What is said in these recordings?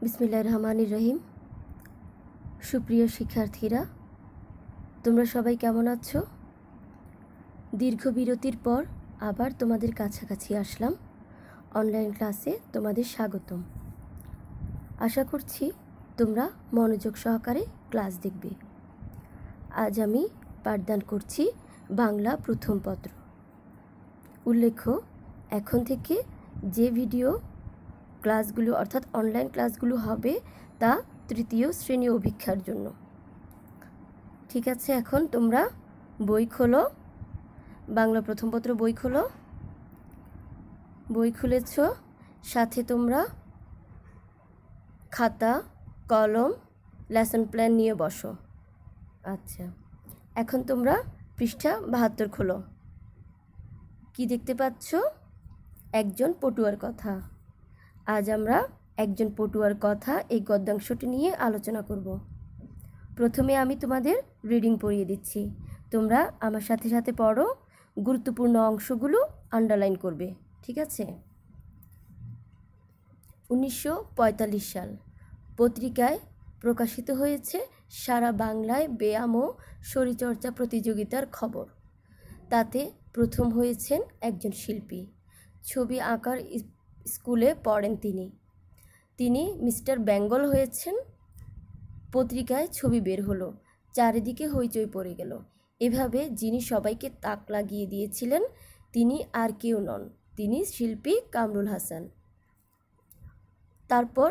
বিসমিল্লাহির রহমানির রহিম। সুপ্রিয় শিক্ষার্থীরা, তোমরা সবাই কেমন আছো? দীর্ঘ বিরতির পর আবার তোমাদের কাছাকাছি আসলাম। অনলাইন ক্লাসে তোমাদের স্বাগতম। আশা করছি তোমরা মনোযোগ সহকারে ক্লাস দেখবে। আজ আমি পাঠদান করছি বাংলা প্রথম পত্র। উল্লেখ্য, এখন থেকে যে ভিডিও ক্লাসগুলো অর্থাৎ অনলাইন ক্লাসগুলো হবে তা তৃতীয় শ্রেণী অভিক্ষার জন্য। ঠিক আছে, এখন তোমরা বই খোলো, বাংলা প্রথম পত্র বই খোলো। বই খুলেছ, সাথে তোমরা খাতা, কলম, লেসন প্ল্যান নিয়ে বসো। আচ্ছা, এখন তোমরা পৃষ্ঠা 72 খোলো। কি দেখতে পাচ্ছ? একজন পটুয়ার কথা। আজ আমরা একজন পটুয়ার কথা এই গদ্যাংশটি নিয়ে আলোচনা করব। প্রথমে আমি তোমাদের রিডিং পড়িয়ে দিচ্ছি, তোমরা আমার সাথে সাথে পড়ো। গুরুত্বপূর্ণ অংশগুলো আন্ডারলাইন করবে, ঠিক আছে? 1945 সাল পত্রিকায় প্রকাশিত হয়েছে সারা বাংলায় ব্যায়াম ও শরীরচর্চা প্রতিযোগিতার খবর। তাতে প্রথম হয়েছেন একজন শিল্পী। ছবি আঁকার স্কুলে পড়েন তিনি মিস্টার বেঙ্গল হয়েছেন। পত্রিকায় ছবি বের হলো, চারিদিকে হইচই পড়ে গেল। এভাবে যিনি সবাইকে তাক লাগিয়ে দিয়েছিলেন তিনি আর কেউ নন, তিনি শিল্পী কামরুল হাসান। তারপর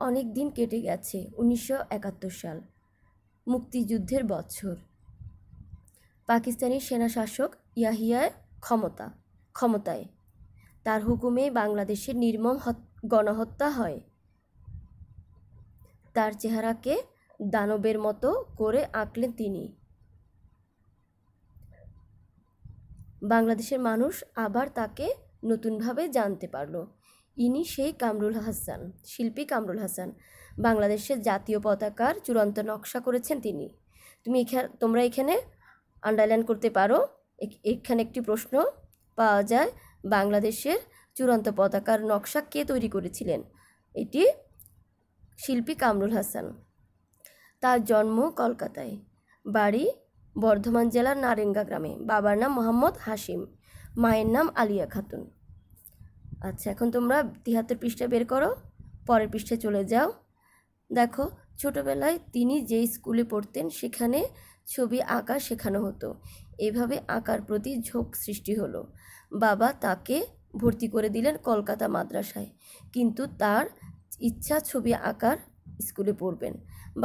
অনেক দিন কেটে গেছে। 1971 সাল, মুক্তিযুদ্ধের বছর। পাকিস্তানি সেনা শাসক ইয়াহিয়া ক্ষমতায়। তার হুকুমে বাংলাদেশের নির্মম গণহত্যা হয়। তার চেহারাকে দানবের মতো করে আঁকলেন তিনি। বাংলাদেশের মানুষ আবার তাকে নতুনভাবে জানতে পারল। ইনি সেই কামরুল হাসান, শিল্পী কামরুল হাসান। বাংলাদেশের জাতীয় পতাকার চূড়ান্ত নকশা করেছেন তিনি। তোমরা এখানে আন্ডারলাইন করতে পারো। এখানে একটি প্রশ্ন পাওয়া যায়, বাংলাদেশের চূড়ান্ত পতাকার নকশা কে তৈরি করেছিলেন? এটি শিল্পী কামরুল হাসান। তার জন্ম কলকাতায়, বাড়ি বর্ধমান জেলার নারেঙ্গা গ্রামে। বাবার নাম মোহাম্মদ হাশিম, মায়ের নাম আলিয়া খাতুন। আচ্ছা, এখন তোমরা 73 পৃষ্ঠা বের করো, পরের পৃষ্ঠায় চলে যাও। দেখো, ছোটবেলায় তিনি যে স্কুলে পড়তেন সেখানে ছবি আঁকা শেখানো হতো। এভাবে আঁকার প্রতি ঝোঁক সৃষ্টি হলো। বাবা তাকে ভর্তি করে দিলেন কলকাতা মাদ্রাসায়, কিন্তু তার ইচ্ছা ছবি আঁকার স্কুলে পড়বেন।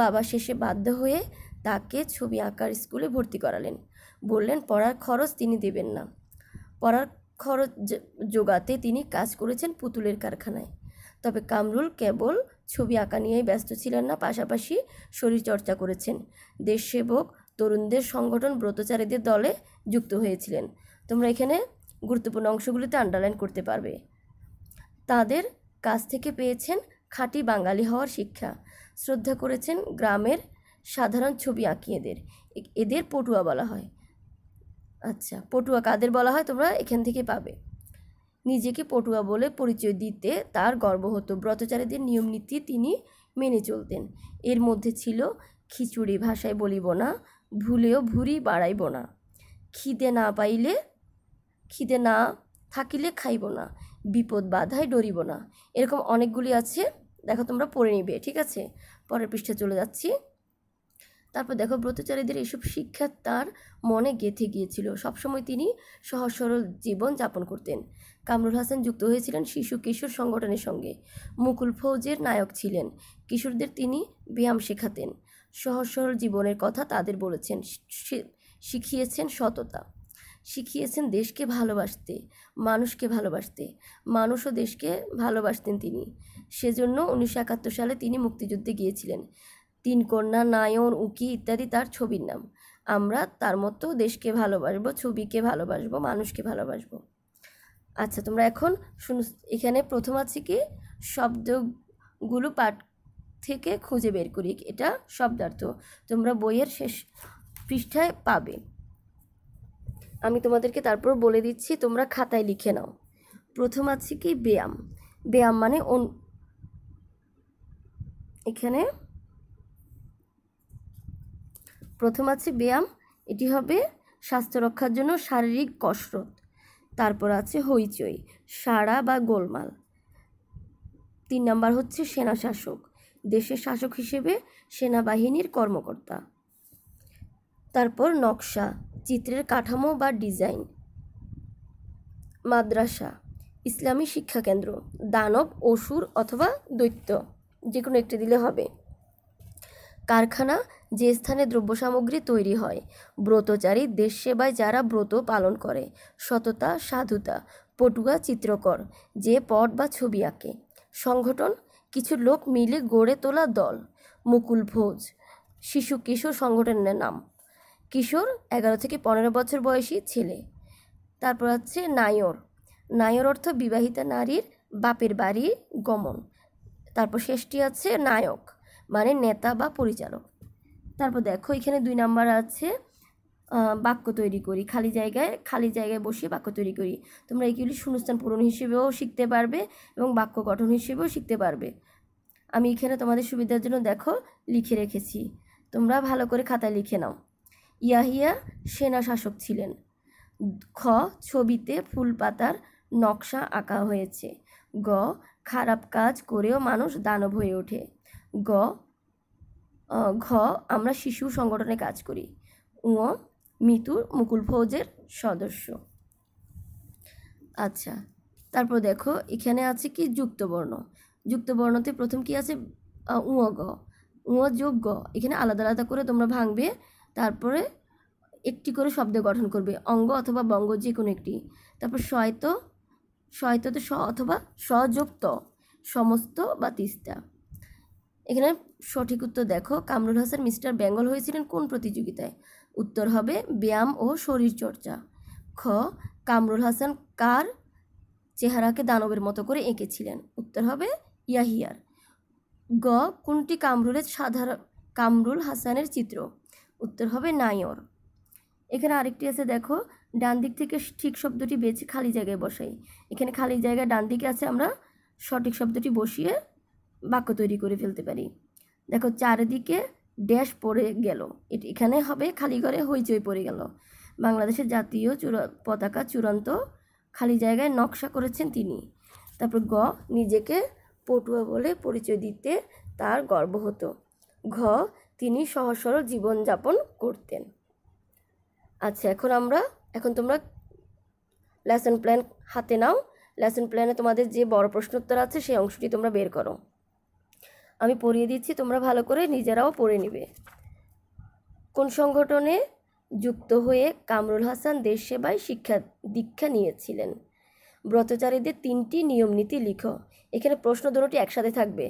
বাবা শেষে বাধ্য হয়ে তাকে ছবি আঁকার স্কুলে ভর্তি করালেন। বললেন পড়ার খরচ তিনি দেবেন না। পড়ার খরচ জোগাতে তিনি কাজ করেছেন পুতুলের কারখানায়। তবে কামরুল কেবল ছবি আঁকা নিয়েই ব্যস্ত ছিলেন না, পাশাপাশি শরীরচর্চা করেছেন। দেশসেবক তরুণদের সংগঠন ব্রতচারীদের দলে যুক্ত হয়েছিলেন। তোমরা এখানে গুরুত্বপূর্ণ অংশগুলিতে আন্ডারলাইন করতে পারবে। তাদের কাছ থেকে পেয়েছেন খাঁটি বাঙালি হওয়ার শিক্ষা। শ্রদ্ধা করেছেন গ্রামের সাধারণ ছবি আঁকিয়েদের, এদের পটুয়া বলা হয়। আচ্ছা, পটুয়া কাদের বলা হয় তোমরা এখান থেকে পাবে। নিজেকে পটুয়া বলে পরিচয় দিতে তার গর্ব হতো। ব্রতচারীদের নিয়ম নীতি তিনি মেনে চলতেন। এর মধ্যে ছিল খিচুড়ি ভাষায় বলিব না, ভুলেও ভুঁড়ি বাড়াইব না, খিদে না থাকিলে খাইব না, বিপদ বাধায় ডরিব না। এরকম অনেকগুলি আছে, দেখো তোমরা পড়ে নিবে, ঠিক আছে? পরের পৃষ্ঠায় চলে যাচ্ছি। তারপর দেখো, ব্রতচারীদের এসব শিক্ষা তার মনে গেঁথে গিয়েছিল। সবসময় তিনি সহজ সরল জীবন যাপন করতেন। কামরুল হাসান যুক্ত হয়েছিলেন শিশু কিশোর সংগঠনের সঙ্গে। মুকুল ফৌজের নায়ক ছিলেন। কিশোরদের তিনি ব্যায়াম শেখাতেন, সহজ সরল জীবনের কথা তাদের বলেছেন, শিখিয়েছেন সততা, শিখিয়েছেন দেশকে ভালোবাসতে, মানুষকে ভালোবাসতে। মানুষ ও দেশকে ভালোবাসতেন তিনি। সেজন্য 1971 সালে তিনি মুক্তিযুদ্ধে গিয়েছিলেন। 3 কন্যা, নায়ন, উকি ইত্যাদি তার ছবির নাম। আমরা তার মতো দেশকে ভালোবাসবো, ছবিকে ভালোবাসবো, মানুষকে ভালোবাসবো। আচ্ছা, তোমরা এখন শুনো, এখানে প্রথম আছে কি শব্দগুলো পাঠ থেকে খুঁজে বের করি, এটা শব্দার্থ তোমরা বইয়ের শেষ পৃষ্ঠায় পাবে। আমি তোমাদেরকে তারপর বলে দিচ্ছি, তোমরা খাতায় লিখে নাও। প্রথম আছে কি ব্যায়াম। ব্যায়াম মানে এখানে প্রথম আছে ব্যায়াম, এটি হবে স্বাস্থ্য রক্ষার জন্য শারীরিক কসরত। তারপর আছে হইচই, সাড়া বা গোলমাল। 3 নাম্বার হচ্ছে সেনা শাসক, দেশের শাসক হিসেবে সেনাবাহিনীর কর্মকর্তা। তারপর নকশা, চিত্রের কাঠামো বা ডিজাইন। মাদ্রাসা, ইসলামী শিক্ষাকেন্দ্র, দানব, অসুর অথবা দৈত্য, যে কোনো একটি দিলে হবে। কারখানা, যে স্থানে দ্রব্য সামগ্রী তৈরি হয়। ব্রতচারী, দেশ সেবায় যারা ব্রত পালন করে। সততা, সাধুতা। পটুয়া, চিত্রকর, যে পট বা ছবি আঁকে। সংগঠন, কিছু লোক মিলে গড়ে তোলা দল। মুকুল ভোজ, শিশু কিশোর সংগঠনের নাম। কিশোর 11 থেকে 15 বছর বয়সী ছেলে। তারপর আছে নায়র, নায়র অর্থ বিবাহিতা নারীর বাপের বাড়ি গমন। তারপর শেষটি আছে নায়ক, মানে নেতা বা পরিচালক। তারপর দেখো এখানে 2 নাম্বার আছে বাক্য তৈরি করি, খালি জায়গায় বসে বাক্য তৈরি করি। তোমরা এগুলি শূন্যস্থান পূরণ হিসেবেও শিখতে পারবে এবং বাক্য গঠন হিসেবেও শিখতে পারবে। আমি এখানে তোমাদের সুবিধার জন্য দেখো লিখে রেখেছি, তোমরা ভালো করে খাতায় লিখে নাও। ইয়াহিয়া সেনা শাসক ছিলেন। খ, ছবিতে ফুল পাতার নকশা আঁকা হয়েছে। গ, খারাপ কাজ করেও মানুষ দানব হয়ে ওঠে। ঘ, আমরা শিশু সংগঠনে কাজ করি। মিতুর মুকুল ফৌজের সদস্য। আচ্ছা, তারপর দেখো এখানে আছে কি যুক্তবর্ণ। যুক্তবর্ণতে প্রথম কি আছে গ, যোগ গ। এখানে আলাদা আলাদা করে তোমরা ভাঙবে, তারপরে একটি করে শব্দ গঠন করবে, অঙ্গ অথবা বঙ্গ, যে কোনো একটি। তারপর শয়ততে স অথবা সযুক্ত, সমস্ত বা তিস্তা। এখানে সঠিক উত্তর দেখো, কামরুল হাসান মিস্টার বেঙ্গল হয়েছিলেন কোন প্রতিযোগিতায়? উত্তর হবে ব্যায়াম ও শরীরচর্চা। খ, কামরুল হাসান কার চেহারাকে দানবের মতো করে এঁকেছিলেন? উত্তর হবে ইয়াহিয়ার। গ, কোনটি কামরুল হাসানের চিত্র? উত্তর হবে নায়র। এখানে আরেকটি আছে দেখো, ডান দিক থেকে ঠিক শব্দটি বেছে খালি জায়গায় বসাই। এখানে খালি জায়গায় ডান দিকে আছে, আমরা সঠিক শব্দটি বসিয়ে বাক্য তৈরি করে ফেলতে পারি। দেখো চারিদিকে ড্যাশ পড়ে গেল, এখানে হবে খালি ঘরে হইচই পড়ে গেল। বাংলাদেশের জাতীয় পতাকা চূড়ান্ত খালি জায়গায় নকশা করেছেন তিনি। তারপর গ, নিজেকে পটুয়া বলে পরিচয় দিতে তার গর্ব হতো। ঘ, তিনি সহজ সরল জীবনযাপন করতেন। আচ্ছা, এখন তোমরা লেসন প্ল্যান হাতে নাও। লেসন প্ল্যানে তোমাদের যে বড় প্রশ্নোত্তর আছে সেই অংশটি তোমরা বের করো। আমি পড়িয়ে দিচ্ছি, তোমরা ভালো করে নিজেরাও পড়ে নিবে। কোন সংগঠনে যুক্ত হয়ে কামরুল হাসান দেশ সেবায় দীক্ষা নিয়েছিলেন? ব্রতচারীদের 3টি নিয়ম নীতি লিখো। এখানে প্রশ্ন দুটোটি একসাথে থাকবে।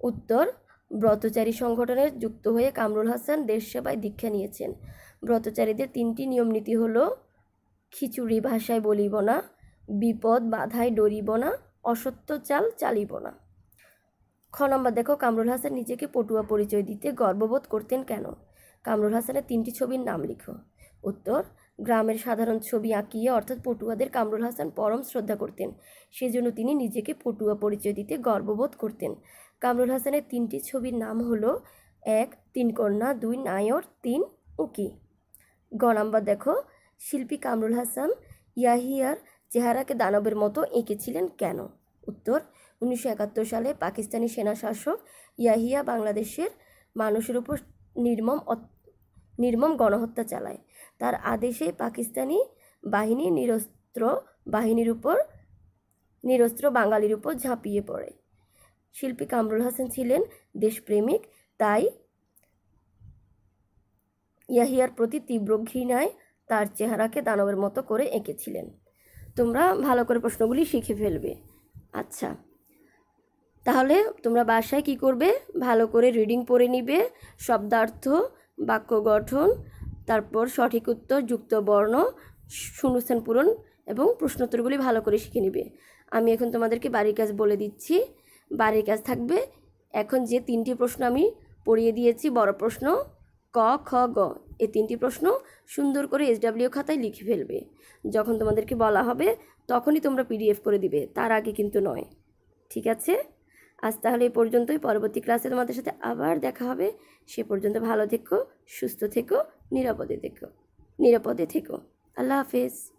উত্তর, ব্রতচারী সংগঠনে যুক্ত হয়ে কামরুল হাসান দেশ সেবায় দীক্ষা নিয়েছেন। ব্রতচারীদের 3টি নিয়ম নীতি হলো, খিচুড়ি ভাষায় বলিব না, বিপদ বাধায় ডরিব না, অসত্য চাল চালিব না। খ নম্বর দেখো, কামরুল হাসান নিজেকে পটুয়া পরিচয় দিতে গর্ববোধ করতেন কেন? কামরুল হাসানের 3টি ছবির নাম লিখো। উত্তর, গ্রামের সাধারণ ছবি আঁকিয়ে অর্থাৎ পটুয়াদের কামরুল হাসান পরম শ্রদ্ধা করতেন, সেজন্য তিনি নিজেকে পটুয়া পরিচয় দিতে গর্ববোধ করতেন। কামরুল হাসানের 3টি ছবির নাম হলো 1 তিন কন্যা, 2 নায়র, 3 উকি। গ নাম্বার দেখো, শিল্পী কামরুল হাসান ইয়াহিয়ার চেহারাকে দানবের মতো এঁকেছিলেন কেন? উত্তর, 1971 সালে পাকিস্তানি সেনা শাসক ইয়াহিয়া বাংলাদেশের মানুষের উপর নির্মম গণহত্যা চালায়। তার আদেশে পাকিস্তানি বাহিনী নিরস্ত্র বাঙালির উপর ঝাঁপিয়ে পড়ে। শিল্পী কামরুল হাসান ছিলেন দেশপ্রেমিক, তাই ইয়াহিয়ার প্রতি তীব্র ঘৃণায় তার চেহারাকে দানবের মতো করে এঁকেছিলেন। তোমরা ভালো করে প্রশ্নগুলি শিখে ফেলবে। আচ্ছা, তাহলে তোমরা বাসায় কি করবে, ভালো করে রিডিং পড়ে নিবে, শব্দার্থ, বাক্য গঠন, তারপর সঠিক উত্তর, যুক্ত বর্ণ, শূন্যস্থান পূরণ এবং প্রশ্নোত্তরগুলি ভালো করে শিখে নিবে। আমি এখন তোমাদেরকে বাড়ির কাজ বলে দিচ্ছি। বাড়ির কাজ থাকবে, এখন যে 3টি প্রশ্ন আমি পড়িয়ে দিয়েছি, বড় প্রশ্ন, ক, খ, গ, এই 3টি প্রশ্ন সুন্দর করে SW খাতায় লিখে ফেলবে। যখন তোমাদেরকে বলা হবে তখনই তোমরা PDF করে দিবে, তার আগে কিন্তু নয়। ঠিক আছে? আজ তাহলে এই পর্যন্তই। পরবর্তী ক্লাসে তোমাদের সাথে আবার দেখা হবে। সে পর্যন্ত ভালো থেকো, সুস্থ থেকো, নিরাপদে থেকো। আল্লাহ হাফেজ।